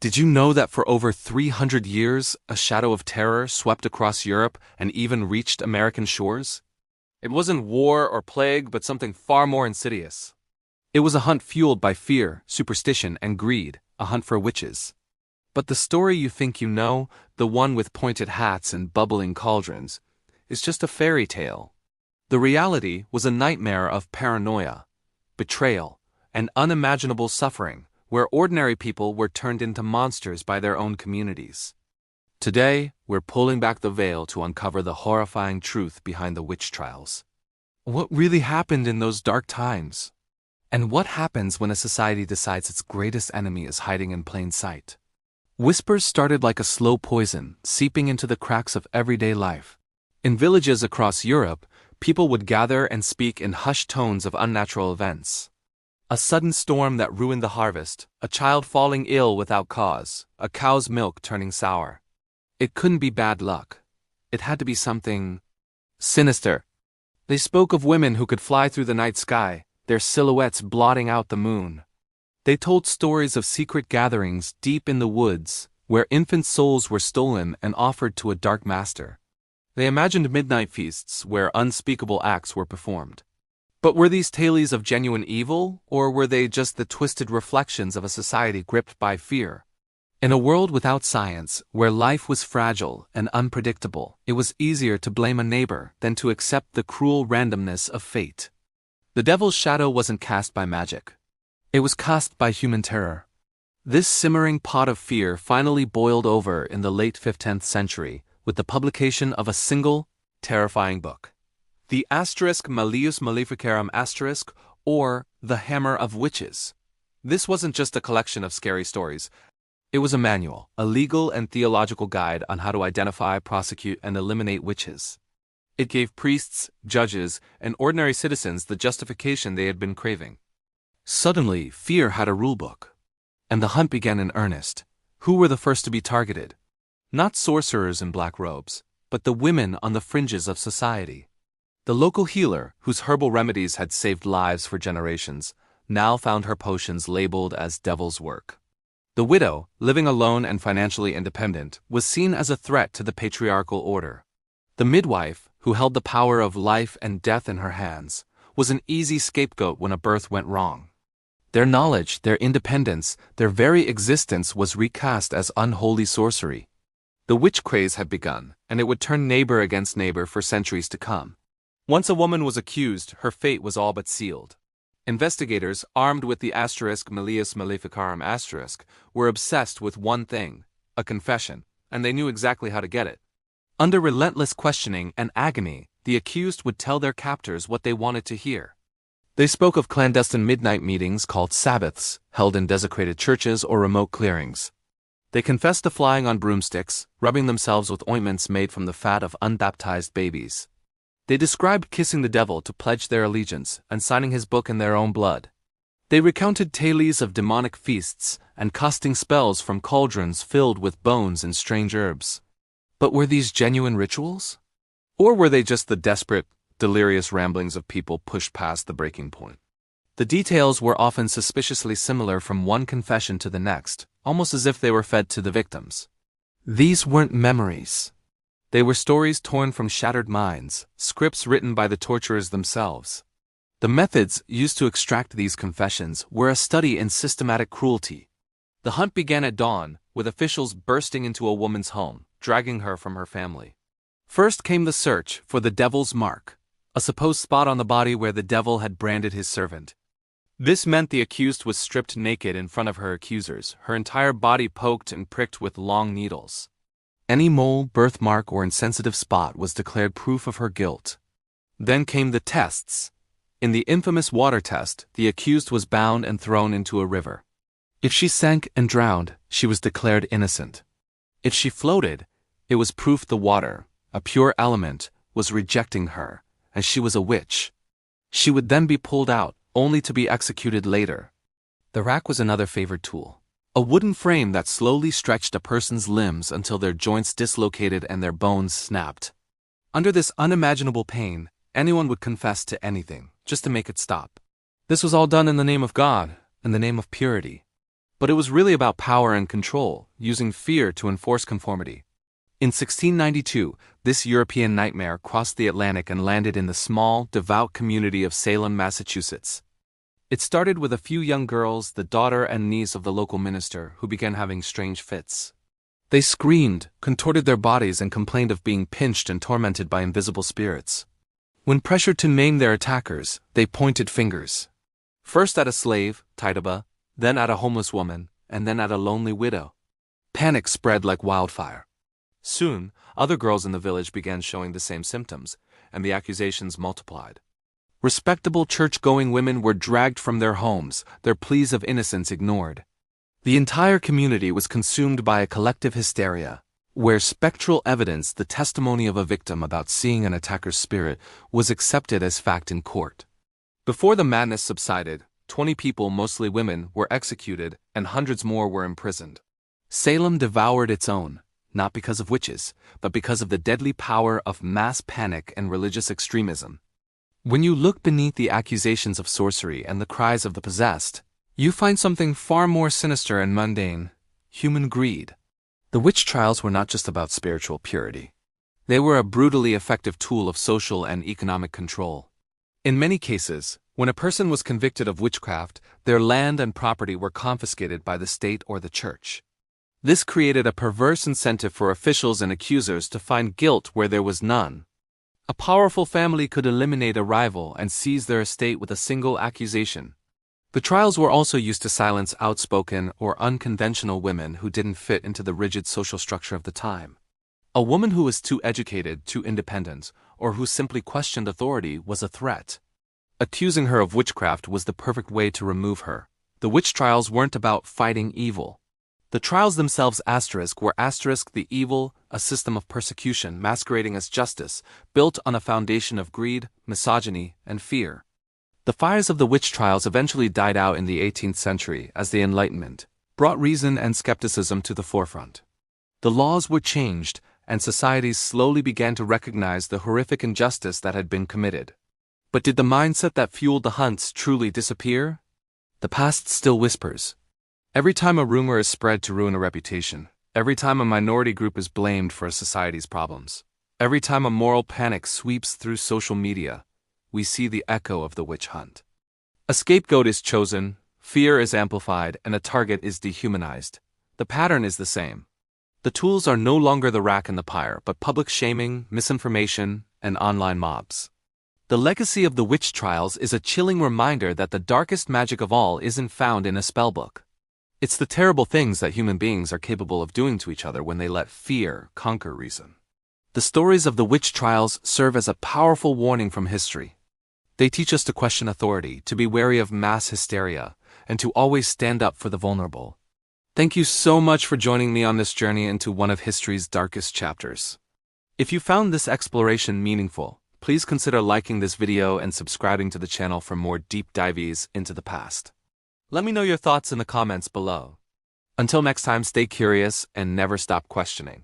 Did you know that for over 300 years, a shadow of terror swept across Europe and even reached American shores? It wasn't war or plague, but something far more insidious. It was a hunt fueled by fear, superstition, and greed, a hunt for witches. But the story you think you know, the one with pointed hats and bubbling cauldrons, is just a fairy tale. The reality was a nightmare of paranoia, betrayal, and unimaginable suffering, where ordinary people were turned into monsters by their own communities. Today, we're pulling back the veil to uncover the horrifying truth behind the witch trials. What really happened in those dark times? And what happens when a society decides its greatest enemy is hiding in plain sight? Whispers started like a slow poison, seeping into the cracks of everyday life. In villages across Europe, people would gather and speak in hushed tones of unnatural events. A sudden storm that ruined the harvest, a child falling ill without cause, a cow's milk turning sour. It couldn't be bad luck. It had to be something sinister. They spoke of women who could fly through the night sky, their silhouettes blotting out the moon. They told stories of secret gatherings deep in the woods, where infant souls were stolen and offered to a dark master. They imagined midnight feasts where unspeakable acts were performed. But were these tales of genuine evil, or were they just the twisted reflections of a society gripped by fear? In a world without science, where life was fragile and unpredictable, it was easier to blame a neighbor than to accept the cruel randomness of fate. The devil's shadow wasn't cast by magic. It was cast by human terror. This simmering pot of fear finally boiled over in the late 15th century with the publication of a single, terrifying book. The Malleus Maleficarum *, or The Hammer of Witches. This wasn't just a collection of scary stories. It was a manual, a legal and theological guide on how to identify, prosecute, and eliminate witches. It gave priests, judges, and ordinary citizens the justification they had been craving. Suddenly, fear had a rulebook. And the hunt began in earnest. Who were the first to be targeted? Not sorcerers in black robes, but the women on the fringes of society. The local healer, whose herbal remedies had saved lives for generations, now found her potions labeled as devil's work. The widow, living alone and financially independent, was seen as a threat to the patriarchal order. The midwife, who held the power of life and death in her hands, was an easy scapegoat when a birth went wrong. Their knowledge, their independence, their very existence was recast as unholy sorcery. The witch craze had begun, and it would turn neighbor against neighbor for centuries to come. Once a woman was accused, her fate was all but sealed. Investigators, armed with the Malleus Maleficarum *, were obsessed with one thing, a confession, and they knew exactly how to get it. Under relentless questioning and agony, the accused would tell their captors what they wanted to hear. They spoke of clandestine midnight meetings called Sabbaths, held in desecrated churches or remote clearings. They confessed to flying on broomsticks, rubbing themselves with ointments made from the fat of unbaptized babies. They described kissing the devil to pledge their allegiance and signing his book in their own blood. They recounted tales of demonic feasts and casting spells from cauldrons filled with bones and strange herbs. But were these genuine rituals? Or were they just the desperate, delirious ramblings of people pushed past the breaking point? The details were often suspiciously similar from one confession to the next, almost as if they were fed to the victims. These weren't memories. They were stories torn from shattered minds, scripts written by the torturers themselves. The methods used to extract these confessions were a study in systematic cruelty. The hunt began at dawn, with officials bursting into a woman's home, dragging her from her family. First came the search for the devil's mark, a supposed spot on the body where the devil had branded his servant. This meant the accused was stripped naked in front of her accusers, her entire body poked and pricked with long needles. Any mole, birthmark, or insensitive spot was declared proof of her guilt. Then came the tests. In the infamous water test, the accused was bound and thrown into a river. If she sank and drowned, she was declared innocent. If she floated, it was proof the water, a pure element, was rejecting her, and she was a witch. She would then be pulled out, only to be executed later. The rack was another favored tool. A wooden frame that slowly stretched a person's limbs until their joints dislocated and their bones snapped. Under this unimaginable pain, anyone would confess to anything, just to make it stop. This was all done in the name of God, in the name of purity. But it was really about power and control, using fear to enforce conformity. In 1692, this European nightmare crossed the Atlantic and landed in the small, devout community of Salem, Massachusetts. It started with a few young girls, the daughter and niece of the local minister, who began having strange fits. They screamed, contorted their bodies, and complained of being pinched and tormented by invisible spirits. When pressured to name their attackers, they pointed fingers. First at a slave, Tituba, then at a homeless woman, and then at a lonely widow. Panic spread like wildfire. Soon, other girls in the village began showing the same symptoms, and the accusations multiplied. Respectable church-going women were dragged from their homes, their pleas of innocence ignored. The entire community was consumed by a collective hysteria, where spectral evidence, the testimony of a victim about seeing an attacker's spirit, was accepted as fact in court. Before the madness subsided, 20 people, mostly women, were executed, and hundreds more were imprisoned. Salem devoured its own, not because of witches, but because of the deadly power of mass panic and religious extremism. When you look beneath the accusations of sorcery and the cries of the possessed, you find something far more sinister and mundane: human greed. The witch trials were not just about spiritual purity. They were a brutally effective tool of social and economic control. In many cases, when a person was convicted of witchcraft, their land and property were confiscated by the state or the church. This created a perverse incentive for officials and accusers to find guilt where there was none. A powerful family could eliminate a rival and seize their estate with a single accusation. The trials were also used to silence outspoken or unconventional women who didn't fit into the rigid social structure of the time. A woman who was too educated, too independent, or who simply questioned authority was a threat. Accusing her of witchcraft was the perfect way to remove her. The witch trials weren't about fighting evil. The trials themselves were the evil, a system of persecution masquerading as justice, built on a foundation of greed, misogyny, and fear. The fires of the witch trials eventually died out in the 18th century as the Enlightenment brought reason and skepticism to the forefront. The laws were changed, and societies slowly began to recognize the horrific injustice that had been committed. But did the mindset that fueled the hunts truly disappear? The past still whispers. Every time a rumor is spread to ruin a reputation, every time a minority group is blamed for a society's problems, every time a moral panic sweeps through social media, we see the echo of the witch hunt. A scapegoat is chosen, fear is amplified, and a target is dehumanized. The pattern is the same. The tools are no longer the rack and the pyre, but public shaming, misinformation, and online mobs. The legacy of the witch trials is a chilling reminder that the darkest magic of all isn't found in a spellbook. It's the terrible things that human beings are capable of doing to each other when they let fear conquer reason. The stories of the witch trials serve as a powerful warning from history. They teach us to question authority, to be wary of mass hysteria, and to always stand up for the vulnerable. Thank you so much for joining me on this journey into one of history's darkest chapters. If you found this exploration meaningful, please consider liking this video and subscribing to the channel for more deep dives into the past. Let me know your thoughts in the comments below. Until next time, stay curious and never stop questioning.